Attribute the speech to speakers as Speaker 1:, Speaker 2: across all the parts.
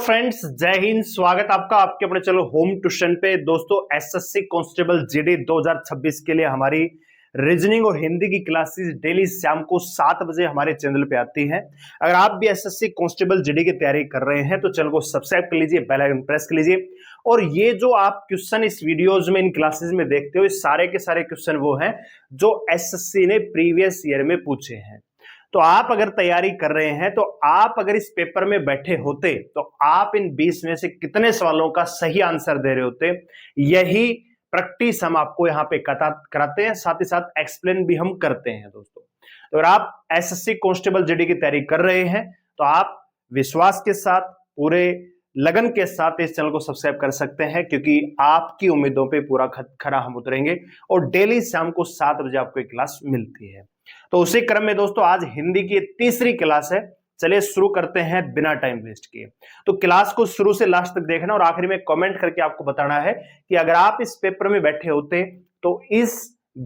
Speaker 1: Friends, जय हिंद। स्वागत आपका आपके अपने चलो होम ट्यूशन पे। दोस्तों, एसएससी कांस्टेबल जीडी 2026 के लिए हमारी रीजनिंग और हिंदी की क्लासेस डेली शाम को 7 बजे हमारे चैनल पे आती हैं। अगर आप भी एसएससी कांस्टेबल जीडी की तैयारी कर रहे हैं तो चैनल को सब्सक्राइब कर लीजिए, बेल आइकन प्रेस कर लीजिए। और ये जो आप क्वेश्चन इस वीडियोज में इन क्लासेस में देखते हो, ये सारे के सारे क्वेश्चन वो हैं जो एसएससी ने प्रीवियस ईयर में पूछे हैं। तो आप अगर तैयारी कर रहे हैं तो आप अगर इस पेपर में बैठे होते तो आप इन 20 में से कितने सवालों का सही आंसर दे रहे होते, यही प्रैक्टिस हम आपको यहाँ पे कराते हैं, साथ ही साथ एक्सप्लेन भी हम करते हैं। दोस्तों, तो अगर आप एसएससी कांस्टेबल जीडी की तैयारी कर रहे हैं तो आप विश्वास के साथ, पूरे लगन के साथ इस चैनल को सब्सक्राइब कर सकते हैं, क्योंकि आपकी उम्मीदों पे पूरा खरा हम उतरेंगे और डेली शाम को 7 बजे आपको एक क्लास मिलती है। तो उसी क्रम में दोस्तों आज हिंदी की तीसरी क्लास है। चलिए शुरू करते हैं बिना टाइम वेस्ट किए। तो क्लास को शुरू से लास्ट तक देखना और आखिरी में कमेंट करके आपको बताना है कि अगर आप इस पेपर में बैठे होते तो इस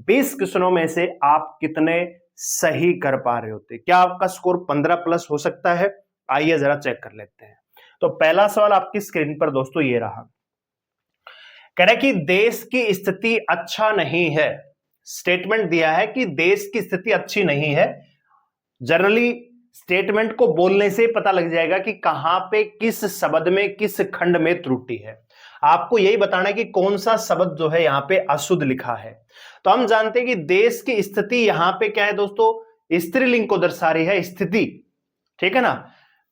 Speaker 1: 20 क्वेश्चनों में से आप कितने सही कर पा रहे होते। क्या आपका स्कोर 15 प्लस हो सकता है? आइए जरा चेक कर लेते हैं। तो पहला सवाल आपकी स्क्रीन पर दोस्तों ये रहा। कह रहे कि देश की स्थिति अच्छा नहीं है। स्टेटमेंट दिया है कि देश की स्थिति अच्छी नहीं है। जनरली स्टेटमेंट को बोलने से पता लग जाएगा कि कहां पे, किस शब्द में, किस खंड में त्रुटि है। आपको यही बताना है कि कौन सा शब्द जो है यहां पे अशुद्ध लिखा है। तो हम जानते हैं कि देश की स्थिति यहां पे क्या है दोस्तों, स्त्रीलिंग को दर्शा रही है, स्थिति, ठीक है ना।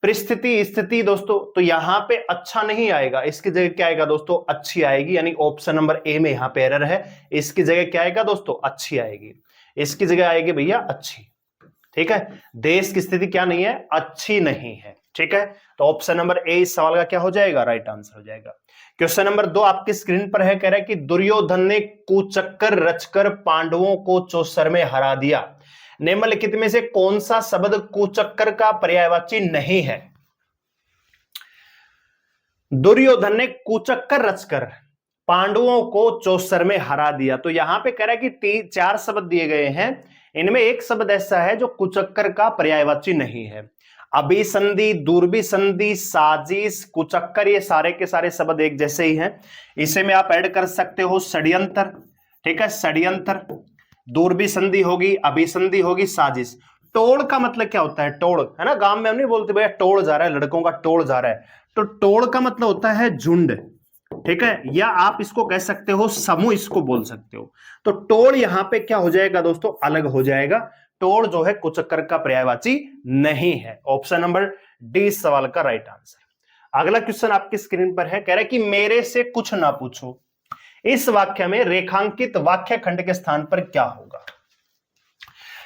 Speaker 1: परिस्थिति, स्थिति दोस्तों, तो यहां पे अच्छा नहीं आएगा, इसकी जगह क्या आएगा दोस्तों, अच्छी आएगी। यानी ऑप्शन नंबर ए में यहां पे एरर है। इसकी जगह क्या आएगा दोस्तों, अच्छी आएगी। इसकी जगह आएगी भैया अच्छी, ठीक है। देश की स्थिति क्या नहीं है, अच्छी नहीं है, ठीक है। तो ऑप्शन नंबर ए इस सवाल का क्या हो जाएगा, राइट आंसर हो जाएगा। क्वेश्चन नंबर 2 आपकी स्क्रीन पर है। कह रहा है कि दुर्योधन ने कुचक्कर रचकर पांडवों को चौसर में हरा दिया। निम्नलिखित में से कौन सा शब्द कुचक्कर का पर्यायवाची नहीं है? दुर्योधन ने कुचक्कर रचकर पांडवों को चौसर में हरा दिया। तो यहां पे कह रहा है कि 4 शब्द दिए गए हैं, इनमें एक शब्द ऐसा है जो कुचक्कर का पर्यायवाची नहीं है। अभिसंधि, दूरभिसंधि, साजिश, कुचक्कर, ये सारे के सारे शब्द एक जैसे ही हैं। इसे में आप ऐड कर सकते हो षड्यंत्र, ठीक है, षड्यंत्र, दूरभिसंधि होगी, अभिसंधि होगी, साजिश। टोड़ का मतलब क्या होता है, टोड़, है ना। गांव में हम नहीं बोलते भैया टोड़ जा रहा है, लड़कों का टोड़ जा रहा है। तो टोड़ का मतलब होता है झुंड, ठीक है, या आप इसको कह सकते हो समूह, इसको बोल सकते हो। तो टोड़ यहां पे क्या हो जाएगा दोस्तों, अलग हो जाएगा। टोड़ जो है कुचक्कर का पर्यायवाची नहीं है। ऑप्शन नंबर डी इस सवाल का राइट आंसर। अगला क्वेश्चन आपकी स्क्रीन पर है। कह रहा है कि मेरे से कुछ ना पूछो। इस वाक्य में रेखांकित वाक्य खंड के स्थान पर क्या होगा?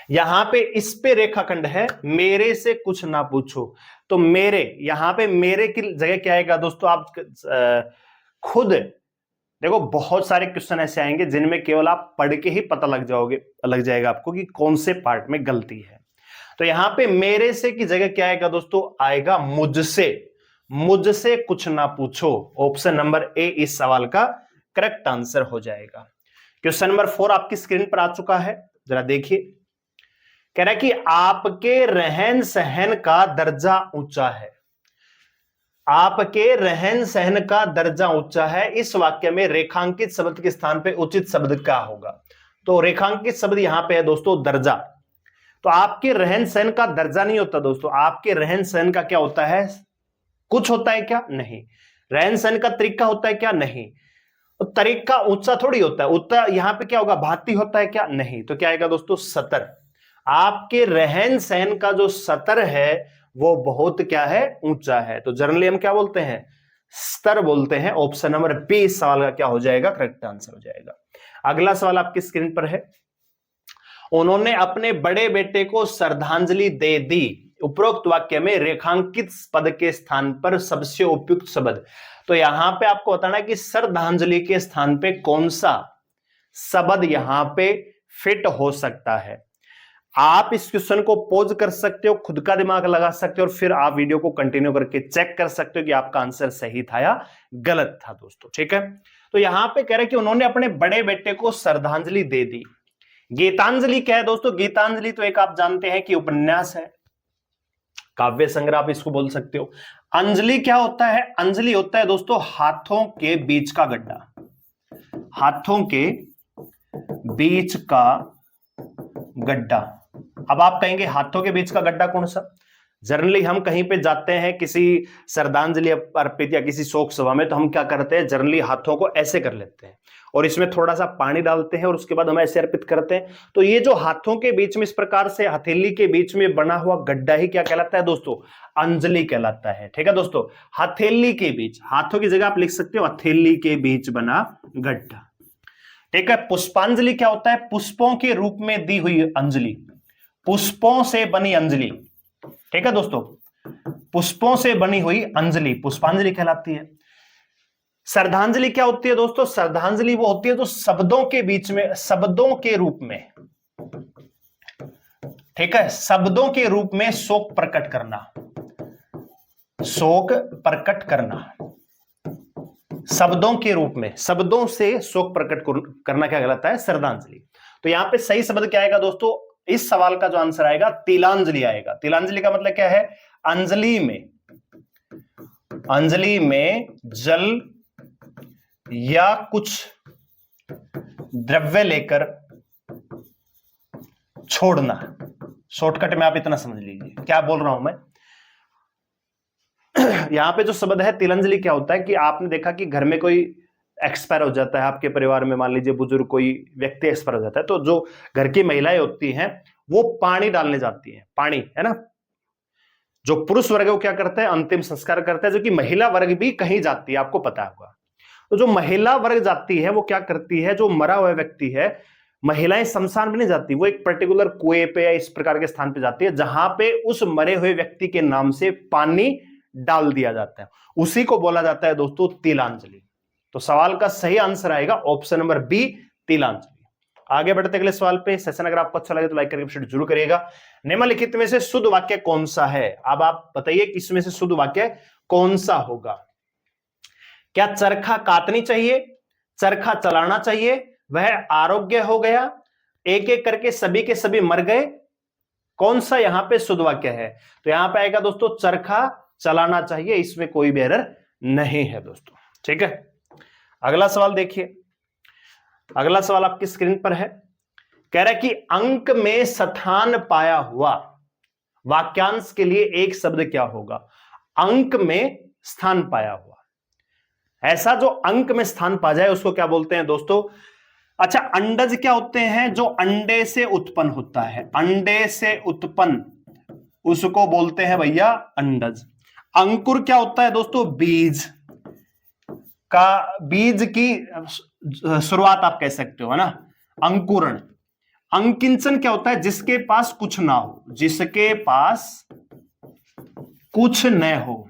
Speaker 1: यहां पे इस पे रेखाखंड है, मेरे से कुछ ना पूछो। तो मेरे, यहां पे मेरे की जगह क्या आएगा दोस्तों, आप खुद देखो, बहुत सारे क्वेश्चन ऐसे आएंगे जिनमें केवल आप पढ़ के ही पता लग जाएगा आपको कि कौन से पार्ट में गलती है। तो यहां पे मेरे से की जगह क्या आएगा दोस्तों, आएगा मुझसे। मुझसे कुछ ना पूछो। ऑप्शन नंबर ए इस सवाल का करेक्ट आंसर हो जाएगा। क्वेश्चन नंबर 4 आपकी स्क्रीन पर आ चुका है, जरा देखिए। कह रहा है कि आपके रहन सहन का दर्जा ऊंचा है। आपके रहन सहन का दर्जा ऊंचा है। इस वाक्य में रेखांकित शब्द के स्थान पे उचित शब्द क्या होगा? तो रेखांकित शब्द यहां पे है दोस्तों दर्जा। तो आपके रहन सहन का दर्जा नहीं होता दोस्तों, आपके रहन सहन का क्या होता है, कुछ होता है क्या? नहीं। रहन सहन का तरीका होता है क्या? नहीं। तो तरीका ऊंचा थोड़ी होता है, उत्तर यहां पे क्या होगा, भांति होता है क्या? नहीं। तो क्या आएगा दोस्तों, सतर। आपके रहन सहन का जो सतर है वो बहुत क्या है, ऊंचा है। तो जनरली हम क्या बोलते हैं, स्तर बोलते हैं। ऑप्शन नंबर बी इस सवाल का क्या हो जाएगा, करेक्ट आंसर हो जाएगा। अगला सवाल आपकी स्क्रीन पर है। उन्होंने अपने बड़े बेटे को श्रद्धांजलि दे दी। उपरोक्त वाक्य में रेखांकित पद के स्थान पर सबसे उपयुक्त शब्द। तो यहां पे आपको बताना है कि श्रद्धांजलि के स्थान पे कौन सा शब्द यहां पे फिट हो सकता है। आप इस क्वेश्चन को पॉज कर सकते हो, खुद का दिमाग लगा सकते हो और फिर आप वीडियो को कंटिन्यू करके चेक कर सकते हो कि आपका आंसर सही था या गलत था दोस्तों, ठीक है। तो यहां पे कह रहे कि उन्होंने अपने बड़े बेटे को श्रद्धांजलि दे दी। गीतांजलि क्या है दोस्तों, गीतांजलि तो एक आप जानते हैं कि उपन्यास है, काव्य संग्रह आप इसको बोल सकते हो। अंजलि क्या होता है? अंजलि होता है दोस्तों हाथों के बीच का गड्ढा, हाथों के बीच का गड्ढा। अब आप कहेंगे हाथों के बीच का गड्ढा कौन सा? जनरली हम कहीं पे जाते हैं किसी श्रद्धांजलि अर्पित या किसी शोक सभा में, तो हम क्या करते हैं, जनरली हाथों को ऐसे कर लेते हैं और इसमें थोड़ा सा पानी डालते हैं और उसके बाद हम ऐसे अर्पित करते हैं। तो ये जो हाथों के बीच में इस प्रकार से हथेली के बीच में बना हुआ गड्ढा ही क्या कहलाता है दोस्तों? अंजलि कहलाता है। ठीक है दोस्तों, हथेली के बीच, हाथों की जगह आप लिख सकते हो हथेली के बीच बना गड्ढा। ठीक है। पुष्पांजलि क्या होता है? पुष्पों के रूप में दी हुई अंजलि, पुष्पों से बनी अंजलि। ठीक है दोस्तों, पुष्पों से बनी हुई अंजलि पुष्पांजलि कहलाती है। श्रद्धांजलि क्या होती है दोस्तों? श्रद्धांजलि वो होती है जो शब्दों के बीच में, शब्दों के रूप में, ठीक है, शब्दों के रूप में शोक प्रकट करना, शोक प्रकट करना, शब्दों के रूप में, शब्दों से शोक प्रकट करना क्या कहलाता है? श्रद्धांजलि। तो यहां पे सही शब्द क्या आएगा दोस्तों? इस सवाल का जो आंसर आएगा तिलांजलि आएगा। तिलांजलि का मतलब क्या है? अंजलि में, अंजलि में जल या कुछ द्रव्य लेकर छोड़ना। शॉर्टकट में आप इतना समझ लीजिए क्या बोल रहा हूं मैं। यहां पे जो शब्द है तिलांजलि, क्या होता है कि आपने देखा कि घर में कोई एक्सपायर हो जाता है, आपके परिवार में मान लीजिए बुजुर्ग कोई व्यक्ति एक्सपायर हो जाता है, तो जो घर की महिलाएं होती हैं वो पानी डालने जाती हैं, पानी है ना। जो पुरुष वर्ग है वो क्या करता है? अंतिम संस्कार करता है। जो कि महिला वर्ग भी कहीं जाती है, आपको पता होगा। तो जो महिला वर्ग जाती है वो क्या करती है? जो मरा हुआ व्यक्ति है, महिलाएं शमशान में नहीं जाती, वो एक पर्टिकुलर कुएं पे या इस प्रकार के स्थान पे जाती है जहां पे उस मरे हुए व्यक्ति के नाम से पानी डाल दिया जाता है, उसी को बोला जाता है दोस्तों तिलांजलि। तो सवाल का सही आंसर आएगा ऑप्शन नंबर बी, तिलांजलि। आगे बढ़ते अगले सवाल पे। सेशन अगर आपको अच्छा लगे तो लाइक करके जरूर करिएगा। निम्नलिखित में से शुद्ध वाक्य कौन सा है? अब आप बताइए कि इसमें से शुद्ध वाक्य कौन सा होगा। क्या चरखा काटनी चाहिए, चरखा चलाना चाहिए, वह आरोग्य हो गया, एक एक करके सभी के सभी मर गए, कौन सा यहां पे शुद्ध वाक्य है? तो यहां पे आएगा दोस्तों चरखा चलाना चाहिए, इसमें कोई भी एरर नहीं है दोस्तों। ठीक है। अगला सवाल देखिए, अगला सवाल आपकी स्क्रीन पर है। कह रहा है कि अंक में स्थान पाया हुआ वाक्यांश के लिए एक शब्द क्या होगा? अंक में स्थान पाया हुआ, ऐसा जो अंक में स्थान पा जाए उसको क्या बोलते हैं दोस्तों? अच्छा, अंडज क्या होते हैं? जो अंडे से उत्पन्न होता है, अंडे से उत्पन्न, उसको बोलते हैं भैया अंडज। अंकुर क्या होता है दोस्तों? बीज का, बीज की शुरुआत आप कह सकते हो, है ना, अंकुरण। अंकिंचन क्या होता है? जिसके पास कुछ ना हो, जिसके पास कुछ न हो,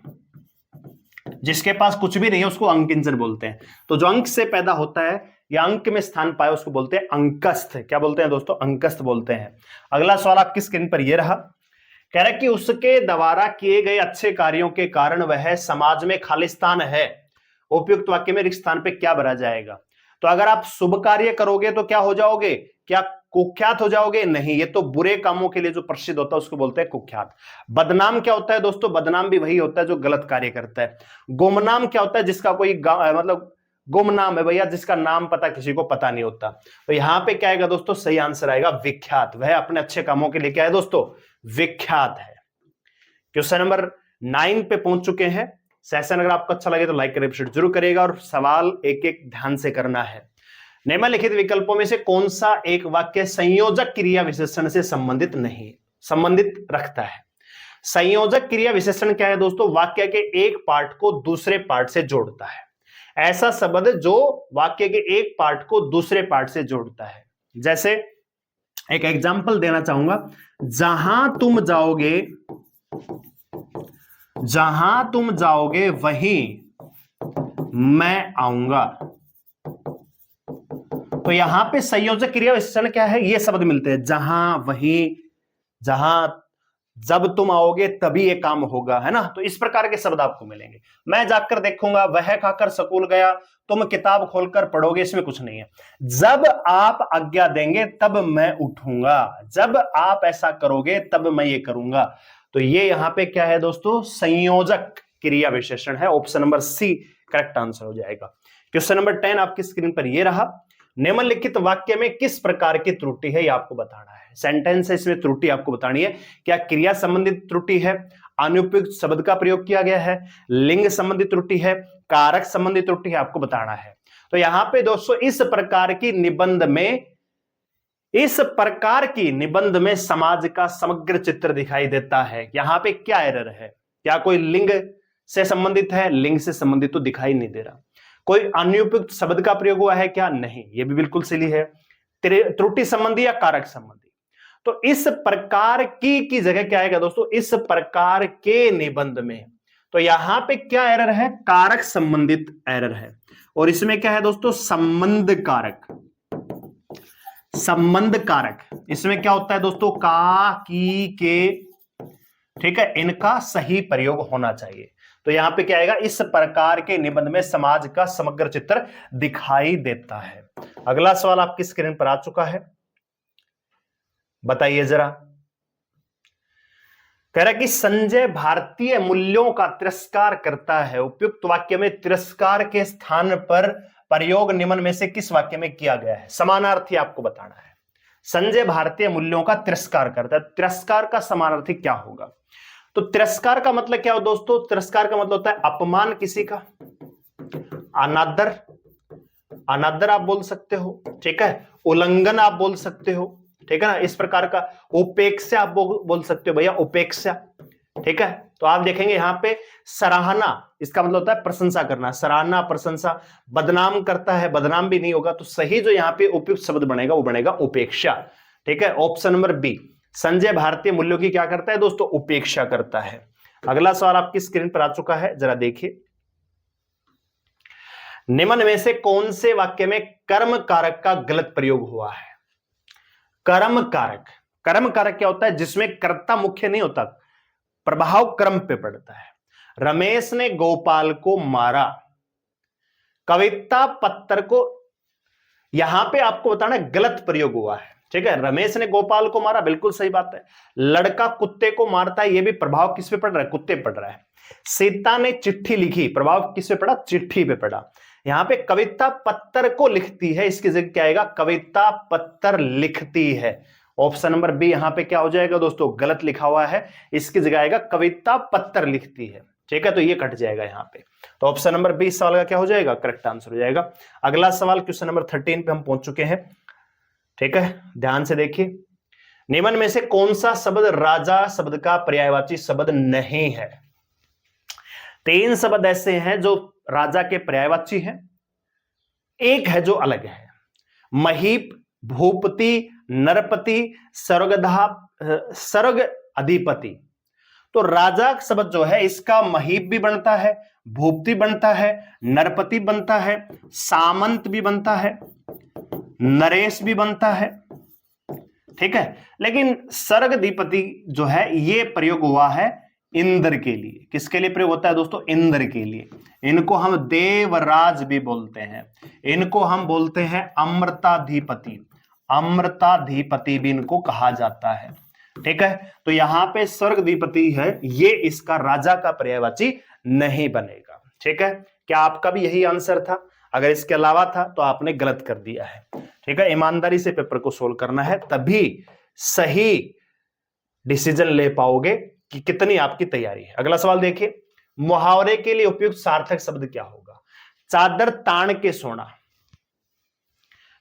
Speaker 1: जिसके पास कुछ भी नहीं है उसको अंकिंचन बोलते हैं। तो जो अंक से पैदा होता है या अंक में स्थान पाए उसको बोलते हैं अंकस्थ। क्या बोलते हैं दोस्तों? अंकस्थ बोलते हैं। अगला सवाल आपकी स्क्रीन पर यह रहा। कह रहा है कि उसके द्वारा किए गए अच्छे कार्यों के कारण वह समाज में खालिस्तान है। उपयुक्त वाक्य में रिक्त स्थान पे क्या भरा जाएगा? तो अगर आप शुभ कार्य करोगे तो क्या हो जाओगे? क्या कुख्यात हो जाओगे? नहीं, ये तो बुरे कामों के लिए जो प्रसिद्ध होता है उसको बोलते हैं कुख्यात। बदनाम क्या होता है दोस्तों? बदनाम भी वही होता है जो गलत कार्य करता है। गुमनाम क्या होता है? जिसका कोई मतलब गुमनाम है भैया, जिसका नाम पता किसी को पता नहीं होता। तो यहां पे क्या आएगा दोस्तों? सही आंसर आएगा विख्यात। वह अपने अच्छे कामों के लिए क्या है दोस्तों? विख्यात है। क्वेश्चन नंबर 9 पे पहुंच चुके हैं। सेशन अगर आपको अच्छा लगे तो लाइक करें, जरूर करिएगा और सवाल एक एक ध्यान से करना है। निम्नलिखित विकल्पों में से कौन सा एक वाक्य संयोजक क्रिया विशेषण से संबंधित रखता है? संयोजक क्रिया विशेषण क्या है दोस्तों? वाक्य के एक पार्ट को दूसरे पार्ट से जोड़ता है। ऐसा शब्द जो वाक्य के एक पार्ट को दूसरे पार्ट से जोड़ता है। जैसे एक एग्जांपल देना चाहूंगा, जहां तुम जाओगे वहीं मैं आऊंगा। तो यहां पे संयोजक क्रिया विशेषण क्या है? ये शब्द मिलते हैं, जहां, वहीं, जहां, जब तुम आओगे तभी ये काम होगा, है ना। तो इस प्रकार के शब्द आपको मिलेंगे। मैं जाकर देखूंगा, वह खाकर स्कूल गया, तुम किताब खोलकर पढ़ोगे, इसमें कुछ नहीं है। जब आप आज्ञा देंगे तब मैं उठूंगा, जब आप ऐसा करोगे तब मैं ये करूंगा। तो ये यहां पे क्या है दोस्तों? संयोजक क्रिया विशेषण है। Option number C correct answer हो जाएगा। क्वेश्चन नंबर 10 आपकी स्क्रीन पर ये रहा। निम्नलिखित वाक्य में किस प्रकार की त्रुटि है, ये आपको बताना है। सेंटेंस है, इसमें त्रुटि आपको बतानी है। क्या क्रिया संबंधित त्रुटि है, अनुपयुक्त शब्द का प्रयोग किया गया है, लिंग संबंधित त्रुटि है, कारक संबंधित त्रुटि है, आपको बताना है। तो यहां पे दोस्तों इस प्रकार की निबंध में समाज का समग्र चित्र दिखाई देता है। यहां पे क्या एरर है, क्या कोई लिंग से संबंधित है, लिंग से संबंधित तो दिखाई नहीं दे रहा। कोई अनुपयुक्त शब्द का प्रयोग हुआ है क्या, नहीं, ये भी बिल्कुल सही है। त्रुटि संबंधी या कारक संबंधी, तो इस प्रकार की जगह क्या आएगा दोस्तों, इस प्रकार के निबंध में। तो यहां पे क्या एरर है, कारक संबंधित एरर है। और इसमें क्या है दोस्तों, संबंध कारक। संबंध कारक इसमें क्या होता है दोस्तों, का, की, के, ठीक है, इनका सही प्रयोग होना चाहिए। तो यहां पे क्या आएगा, इस प्रकार के निबंध में समाज का समग्र चित्र दिखाई देता है। अगला सवाल आपकी स्क्रीन पर आ चुका है, बताइए जरा। कह रहा है कि संजय भारतीय मूल्यों का तिरस्कार करता है। उपयुक्त वाक्य में तिरस्कार के स्थान पर प्रयोग निम्न में से किस वाक्य में किया गया है। समानार्थी आपको बताना है। संजय भारतीय मूल्यों का तिरस्कार करता है, तिरस्कार का समानार्थी क्या होगा। तो तिरस्कार का मतलब क्या हो दोस्तों, तिरस्कार का मतलब होता है अपमान किसी का, अनादर, अनादर आप बोल सकते हो, ठीक है, उल्लंघन आप बोल सकते हो, ठीक है ना, इस प्रकार का। उपेक्षा आप बोल सकते हो भैया, उपेक्षा, ठीक है। तो आप देखेंगे यहां पे सराहना, इसका मतलब होता है प्रशंसा करना, सराहना, प्रशंसा। बदनाम करता है, बदनाम भी नहीं होगा, तो सही जो यहां पे उपयुक्त शब्द बनेगा वो बनेगा उपेक्षा, ठीक है। ऑप्शन नंबर बी, संजय भारतीय मूल्यों की क्या करता है दोस्तों, उपेक्षा करता है। अगला सवाल आपकी स्क्रीन पर आ चुका है, जरा देखिए। निम्न में से कौन से वाक्य में कर्म कारक का गलत प्रयोग हुआ है। कर्म कारक, कर्म कारक क्या होता है, जिसमें कर्ता मुख्य नहीं होता, प्रभाव क्रम पे पड़ता है। रमेश ने गोपाल को मारा, कविता पत्र को, यहां पे आपको बताना गलत प्रयोग हुआ है, ठीक है। रमेश ने गोपाल को मारा, बिल्कुल सही बात है। लड़का कुत्ते को मारता है, यह भी प्रभाव किस पे पड़ रहा है, कुत्ते पे पड़ रहा है। सीता ने चिट्ठी लिखी, प्रभाव किस पे पड़ा, चिट्ठी पे पड़ा। यहां पे कविता पत्र को लिखती है, इसकी जगह क्या आएगा, कविता पत्र लिखती है। ऑप्शन नंबर बी यहां पे क्या हो जाएगा दोस्तों, गलत लिखा हुआ है, इसकी जगह आएगा कविता पत्र लिखती है, ठीक है। तो ये कट जाएगा यहां पे। तो ऑप्शन नंबर बी सवाल का क्या हो जाएगा, करेक्ट आंसर हो जाएगा। अगला सवाल क्वेश्चन नंबर 13 पे हम पहुंच चुके हैं, ठीक है, ध्यान से देखिए। निम्न में से कौन सा शब्द राजा शब्द का पर्यायवाची शब्द नहीं है। 3 शब्द ऐसे हैं जो राजा के पर्यायवाची हैं, एक है जो अलग है। महीप, भूपति, नरपति, सर्ग अधिपति। तो राजा शब्द जो है इसका महीप भी बनता है, भूपति बनता है, नरपति बनता है, सामंत भी बनता है, नरेश भी बनता है, ठीक है। लेकिन सर्ग अधिपति जो है ये प्रयोग हुआ है इंद्र के लिए। किसके लिए प्रयोग होता है दोस्तों, इंद्र के लिए। इनको हम देवराज भी बोलते हैं, इनको हम बोलते हैं अमृताधिपति, अमृताधिपति भी इनको कहा जाता है, ठीक है। तो यहां पे स्वर्गाधिपति है, ये इसका राजा का पर्यायवाची नहीं बनेगा, ठीक है। क्या आपका भी यही आंसर था? अगर इसके अलावा था तो आपने गलत कर दिया है, ठीक है। ईमानदारी से पेपर को सोल्व करना है, तभी सही डिसीजन ले पाओगे कि कितनी आपकी तैयारी है। अगला सवाल देखिए, मुहावरे के लिए उपयुक्त सार्थक शब्द क्या होगा। चादर तान के सोना,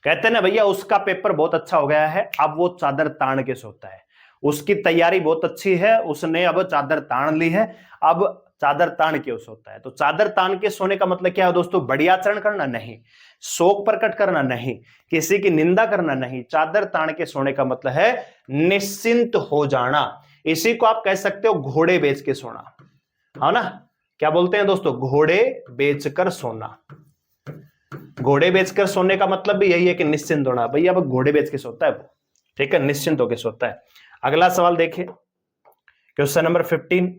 Speaker 1: कहते हैं ना भैया उसका पेपर बहुत अच्छा हो गया है, अब वो चादर तान के सोता है, उसकी तैयारी बहुत अच्छी है, उसने अब चादर तान ली है, अब चादर तान के सोता है। तो चादर तान के सोने का मतलब क्या है दोस्तों, बढ़िया आचरण करना नहीं, शोक प्रकट करना नहीं, किसी की निंदा करना नहीं। चादर तान के सोने का मतलब है निश्चिंत हो जाना। इसी को आप कह सकते हो घोड़े बेच के सोना, है ना। क्या बोलते हैं दोस्तों, घोड़े बेचकर सोना। घोड़े बेचकर सोने का मतलब भी यही है कि निश्चिंत होना। भैया अब घोड़े बेच के सोता है वो, ठीक है, निश्चिंत होकर सोता है। अगला सवाल देखिए, क्वेश्चन नंबर 15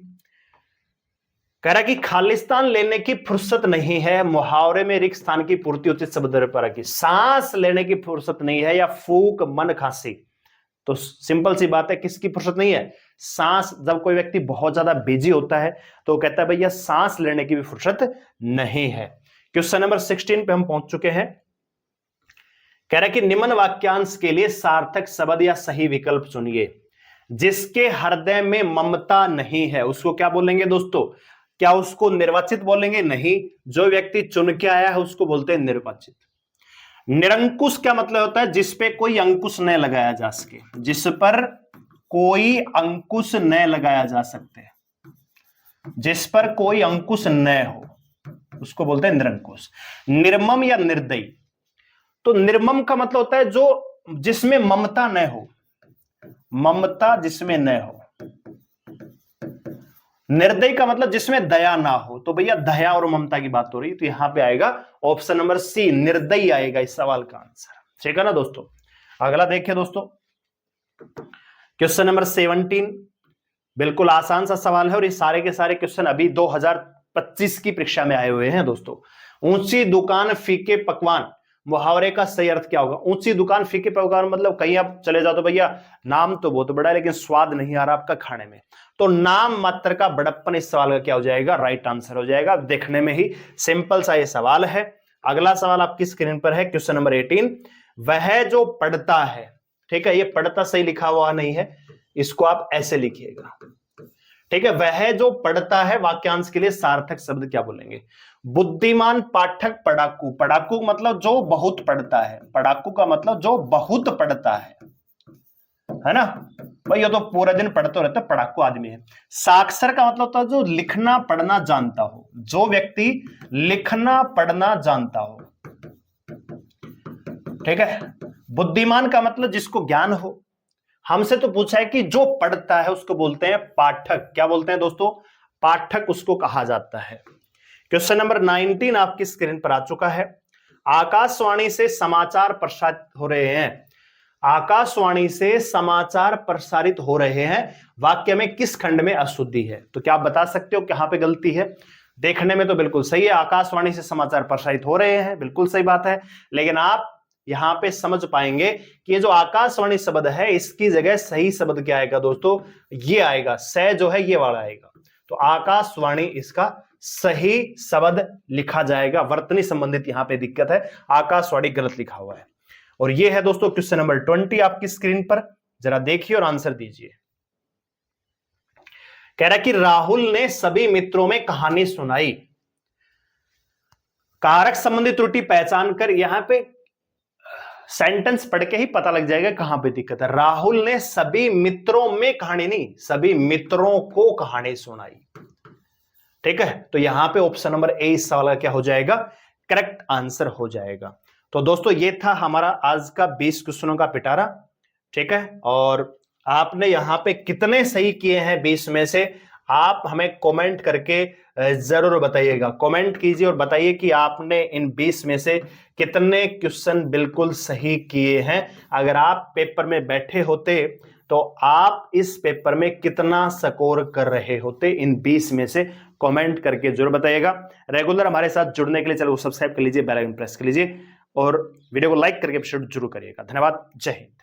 Speaker 1: कह रहा है कि खालिस्तान लेने की फुर्सत नहीं है, मुहावरे में रिक्त स्थान की पूर्ति उचित शब्द पर की। सांस लेने की फुर्सत नहीं है या फूक मन खांसी। तो सिंपल सी बात है, किसकी फुर्सत नहीं है, सांस, जब कोई व्यक्ति बहुत ज्यादा बिजी होता है तो कहता है भैया सांस लेने की भी फुर्सत नहीं है। क्वेश्चन नंबर 16 पे हम पहुंच चुके हैं। कह रहा है कि निम्न वाक्यांश के लिए सार्थक शब्द या सही विकल्प चुनिए। जिसके हृदय में ममता नहीं है उसको क्या बोलेंगे दोस्तों? क्या उसको निर्वाचित बोलेंगे? नहीं, जो व्यक्ति चुन के आया है उसको बोलते हैं निर्वाचित। निरंकुश क्या मतलब होता है? जिस पे कोई अंकुश न लगाया जा सके, जिस पर कोई अंकुश न लगाया जा सकते, जिस पर कोई अंकुश न हो उसको बोलते हैं निरंकुश। निर्मम या निर्दयी, तो निर्मम का मतलब होता है जो जिसमें ममता न हो, ममता जिसमें न हो। निर्दयी का मतलब जिसमें दया ना हो। तो भैया दया और ममता की बात हो रही है, तो यहां पे आएगा ऑप्शन नंबर सी, निर्दयी आएगा इस सवाल का आंसर। ठीक है ना दोस्तों? अगला देखिए दोस्तों, क्वेश्चन नंबर 17, बिल्कुल आसान सा सवाल है और ये सारे के सारे क्वेश्चन अभी 2025 की परीक्षा में आए हुए हैं दोस्तों। ऊंची दुकान फीके पकवान, मुहावरे का सही अर्थ क्या होगा? ऊंची दुकान फीके पकवान मतलब कहीं आप चले जाओ तो भैया नाम तो बहुत बड़ा है लेकिन स्वाद नहीं आ रहा आपका खाने में, तो नाम मात्र का बड़प्पन इस सवाल का क्या हो जाएगा? राइट आंसर हो जाएगा। देखने में ही सिंपल सा ये सवाल है। अगला सवाल आपकी स्क्रीन पर है, क्वेश्चन नंबर 18, वह जो पढ़ता है, ठीक है, ये पढ़ता सही लिखा हुआ नहीं है, इसको आप ऐसे लिखिएगा, ठीक है। वह जो पढ़ता है वाक्यांश के लिए सार्थक शब्द क्या बोलेंगे? बुद्धिमान पाठक पढ़ाकू, पढ़ाकू मतलब जो बहुत पढ़ता है, पढ़ाकू का मतलब जो बहुत पढ़ता है ना भाई, ये तो पूरा दिन पढ़ते रहता है, पढ़ाकू आदमी है। साक्षर का मतलब होता है जो लिखना पढ़ना जानता हो, जो व्यक्ति लिखना पढ़ना जानता हो, ठीक है। बुद्धिमान का मतलब जिसको ज्ञान हो। हमसे तो पूछा है कि जो पढ़ता है उसको बोलते हैं पाठक। क्या बोलते हैं दोस्तों? पाठक उसको कहा जाता है। क्वेश्चन नंबर 19 आपकी स्क्रीन पर आ चुका है। आकाशवाणी से समाचार प्रसारित हो रहे हैं, आकाशवाणी से समाचार प्रसारित हो रहे हैं, वाक्य में किस खंड में अशुद्धि है? तो क्या आप बता सकते हो कहां पे गलती है? देखने में तो बिल्कुल सही है, आकाशवाणी से समाचार प्रसारित हो रहे हैं, बिल्कुल सही बात है, लेकिन आप यहां पे समझ पाएंगे कि ये जो आकाशवाणी शब्द है इसकी जगह सही शब्द क्या आएगा दोस्तों? ये आएगा, स जो है ये वाला आएगा, तो आकाशवाणी इसका सही शब्द लिखा जाएगा। वर्तनी संबंधित यहां पे दिक्कत है, आकाशवाणी गलत लिखा हुआ है। और ये है दोस्तों क्वेश्चन नंबर 20 आपकी स्क्रीन पर, जरा देखिए और आंसर दीजिए। कह रहा है कि राहुल ने सभी मित्रों में कहानी सुनाई। कारक संबंधी त्रुटि पहचान कर, यहां पे सेंटेंस पढ़ के ही पता लग जाएगा कहां पे दिक्कत है। राहुल ने सभी मित्रों में कहानी नहीं, सभी मित्रों को कहानी सुनाई, ठीक है। तो यहां पे ऑप्शन नंबर ए इस सवाल का क्या हो जाएगा? करेक्ट आंसर हो जाएगा। तो दोस्तों ये था हमारा आज का 20 क्वेश्चनों का पिटारा, ठीक है। और आपने यहां पे कितने सही किए हैं 20 में से, आप हमें कमेंट करके जरूर बताइएगा। कमेंट कीजिए और बताइए कि आपने इन 20 में से कितने क्वेश्चन बिल्कुल सही किए हैं। अगर आप पेपर में बैठे होते तो आप इस पेपर में कितना स्कोर कर रहे होते, इन 20 में से कमेंट करके जरूर बताइएगा। रेगुलर हमारे साथ जुड़ने के लिए चलो सब्सक्राइब कर लीजिए, बेल आइकन प्रेस कर लीजिए और वीडियो को लाइक करके जरूर करिएगा। धन्यवाद, जय हिंद।